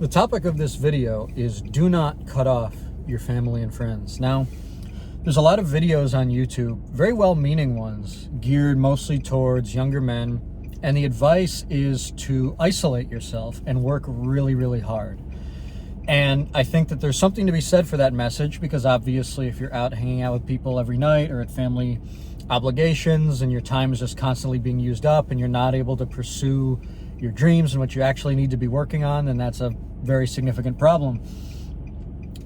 The topic of this video is do not cut off your family and friends. Now, there's a lot of videos on YouTube, very well-meaning ones, geared mostly towards younger men, and the advice is to isolate yourself and work really, really hard. And I think that there's something to be said for that message, because obviously if you're out hanging out with people every night or at family obligations and your time is just constantly being used up and you're not able to pursue your dreams and what you actually need to be working on, then that's a very significant problem.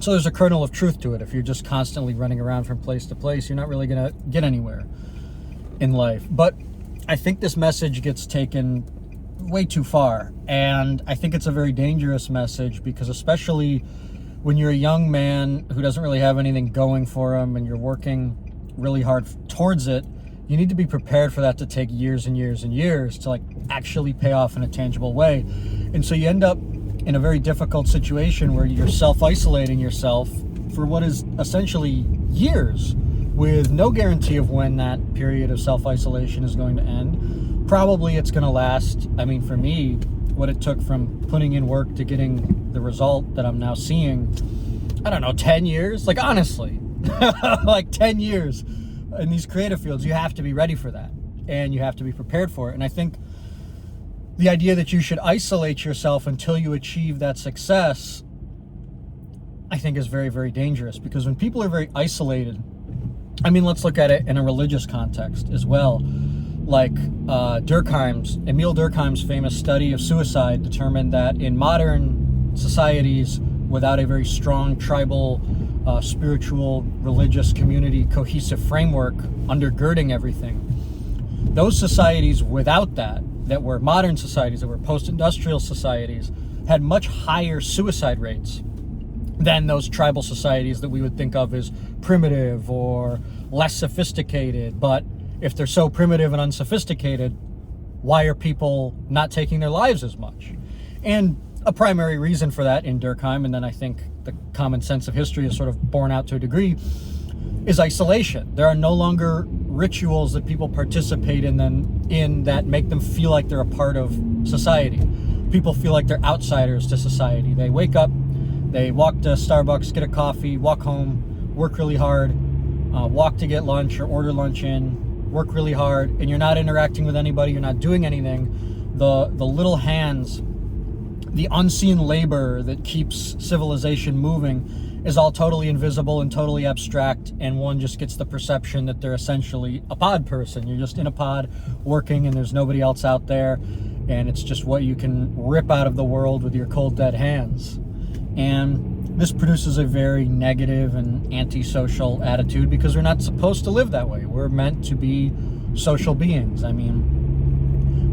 So there's a kernel of truth to it. If you're just constantly running around from place to place, you're not really going to get anywhere in life. But I think this message gets taken way too far. And I think it's a very dangerous message, because especially when you're a young man who doesn't really have anything going for him and you're working really hard towards it, you need to be prepared for that to take years and years and years to actually pay off in a tangible way. And so you end up in a very difficult situation where you're self-isolating yourself for what is essentially years, with no guarantee of when that period of self-isolation is going to end. Probably it's going to last, for me, what it took from putting in work to getting the result that I'm now seeing, 10 years? Honestly, 10 years in these creative fields. You have to be ready for that, and you have to be prepared for it. And I think the idea that you should isolate yourself until you achieve that success, I think is very, very dangerous, because when people are very isolated, let's look at it in a religious context as well. Emil Durkheim's famous study of suicide determined that in modern societies, without a very strong tribal, spiritual, religious community, cohesive framework undergirding everything, those societies without that were modern societies, that were post-industrial societies, had much higher suicide rates than those tribal societies that we would think of as primitive or less sophisticated. But if they're so primitive and unsophisticated, why are people not taking their lives as much? And a primary reason for that in Durkheim, and then I think the common sense of history is sort of borne out to a degree, is isolation. There are no longer rituals that people participate in that make them feel like they're a part of society. People feel like they're outsiders to society. They wake up, they walk to Starbucks, get a coffee, walk home, work really hard, walk to get lunch or order lunch in, work really hard, and you're not interacting with anybody, you're not doing anything. The little hands, the unseen labor that keeps civilization moving is all totally invisible and totally abstract, and one just gets the perception that they're essentially a pod person. You're just in a pod working and there's nobody else out there, and it's just what you can rip out of the world with your cold, dead hands. And this produces a very negative and antisocial attitude, because we're not supposed to live that way. We're meant to be social beings.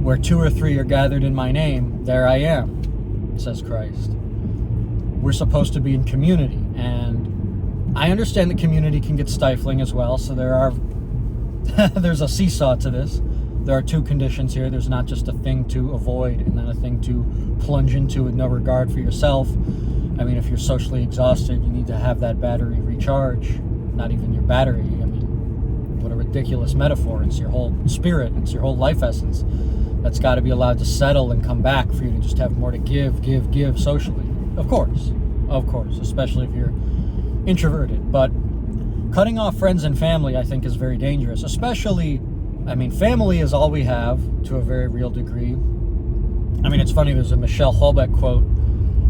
Where 2 or 3 are gathered in my name, there I am, says Christ. We're supposed to be in community, and I understand that community can get stifling as well, so there's a seesaw to this. There are 2 conditions here. There's not just a thing to avoid and then a thing to plunge into with no regard for yourself. If you're socially exhausted, you need to have that battery recharge. Not even your battery. What a ridiculous metaphor. It's your whole spirit. It's your whole life essence. That's got to be allowed to settle and come back for you to just have more to give socially. Of course, especially if you're introverted. But cutting off friends and family, I think, is very dangerous. Especially, family is all we have to a very real degree. It's funny, there's a Michel Houellebecq quote.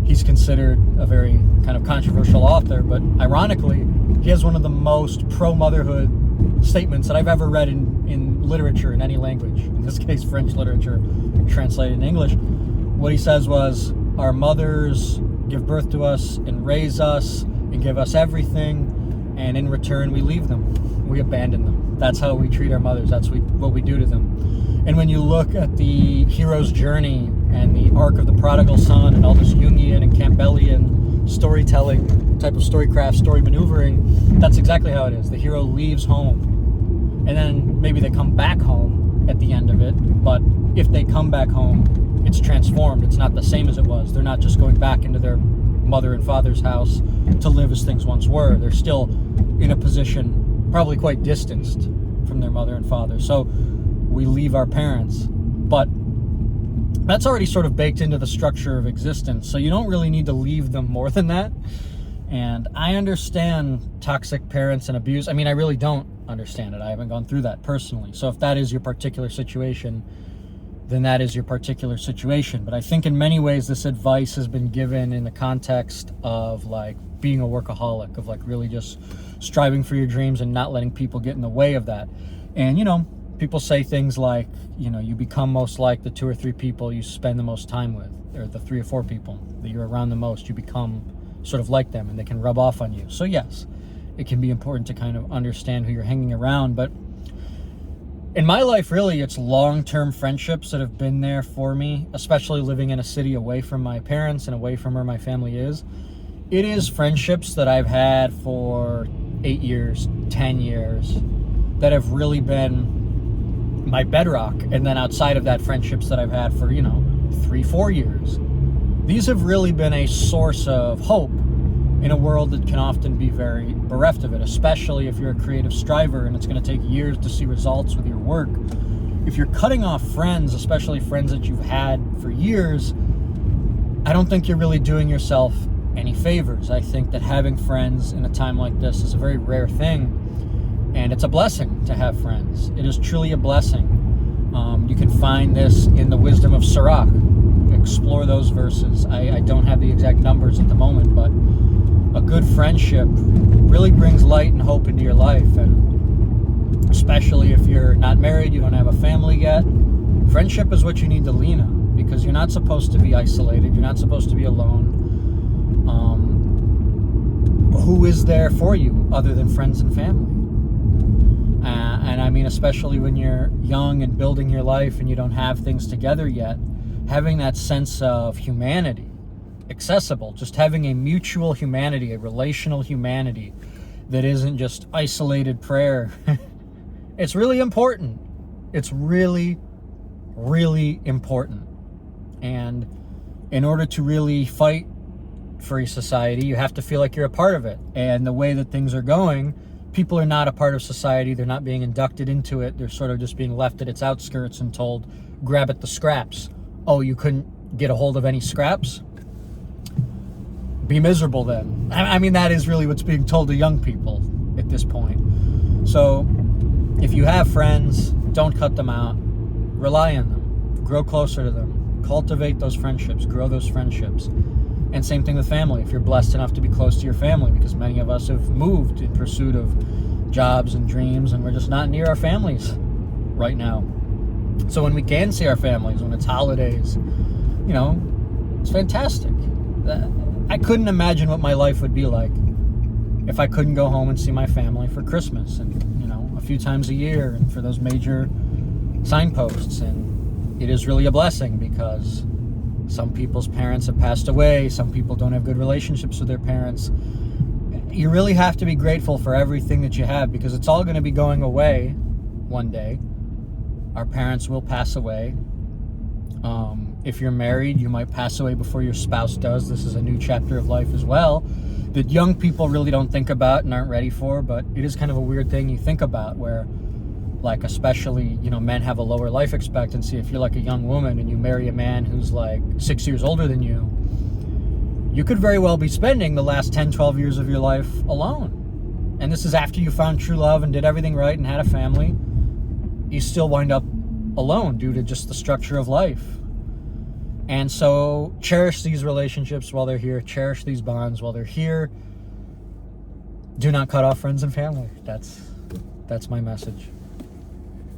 He's considered a very kind of controversial author, but ironically, he has one of the most pro-motherhood statements that I've ever read in literature in any language. In this case, French literature translated in English. What he says was, our mothers give birth to us and raise us and give us everything, and in return we leave them. We abandon them. That's how we treat our mothers. That's what we do to them. And when you look at the hero's journey and the arc of the prodigal son and all this Jungian and Campbellian storytelling type of storycraft, story maneuvering, that's exactly how it is. The hero leaves home, and then maybe they come back home at the end of it, but if they come back home, it's transformed. It's not the same as it was. They're not just going back into their mother and father's house to live as things once were. They're still in a position probably quite distanced from their mother and father. So we leave our parents, but that's already sort of baked into the structure of existence. So you don't really need to leave them more than that. And I understand toxic parents and abuse. I mean, I really don't understand it. I haven't gone through that personally. So if that is your particular situation, then that is your particular situation. But I think in many ways this advice has been given in the context of like being a workaholic, of like really just striving for your dreams and not letting people get in the way of that. And, you know, people say things like, you know, you become most like the 2 or 3 people you spend the most time with, or the 3 or 4 people that you're around the most. You become sort of like them and they can rub off on you. So yes, it can be important to kind of understand who you're hanging around. But in my life, really, it's long-term friendships that have been there for me, especially living in a city away from my parents and away from where my family is. It is friendships that I've had for 8 years, 10 years, that have really been my bedrock. And then outside of that, friendships that I've had for, 3-4 years. These have really been a source of hope in a world that can often be very bereft of it, especially if you're a creative striver and it's going to take years to see results with your work. If you're cutting off friends, especially friends that you've had for years, I don't think you're really doing yourself any favors. I think that having friends in a time like this is a very rare thing, and it's a blessing to have friends. It is truly a blessing. You can find this in the wisdom of Sirach. Explore those verses. I don't have the exact numbers at the moment, but a good friendship really brings light and hope into your life. And especially if you're not married, you don't have a family yet, friendship is what you need to lean on, because you're not supposed to be isolated. You're not supposed to be alone. Who is there for you other than friends and family? And I mean, especially when you're young and building your life and you don't have things together yet, having that sense of humanity accessible, just having a mutual humanity, a relational humanity that isn't just isolated prayer. It's really important. It's really, really important. And in order to really fight for a society, you have to feel like you're a part of it. And the way that things are going, people are not a part of society. They're not being inducted into it. They're sort of just being left at its outskirts and told, grab at the scraps. Oh, you couldn't get a hold of any scraps? Be miserable then. I mean, that is really what's being told to young people at this point. So if you have friends, don't cut them out. Rely on them. Grow closer to them. Cultivate those friendships. Grow those friendships. And same thing with family. If you're blessed enough to be close to your family, because many of us have moved in pursuit of jobs and dreams, and we're just not near our families right now. So when we can see our families, when it's holidays, it's fantastic. I couldn't imagine what my life would be like if I couldn't go home and see my family for Christmas and, a few times a year, and for those major signposts. And it is really a blessing, because some people's parents have passed away. Some people don't have good relationships with their parents. You really have to be grateful for everything that you have, because it's all going to be going away one day. Our parents will pass away. If you're married, you might pass away before your spouse does. This is a new chapter of life as well that young people really don't think about and aren't ready for, but it is kind of a weird thing you think about, where, like, especially, men have a lower life expectancy. If you're like a young woman and you marry a man who's like 6 years older than you could very well be spending the last 10, 12 years of your life alone. And this is after you found true love and did everything right and had a family. You still wind up alone due to just the structure of life. And so cherish these relationships while they're here. Cherish these bonds while they're here. Do not cut off friends and family. That's my message.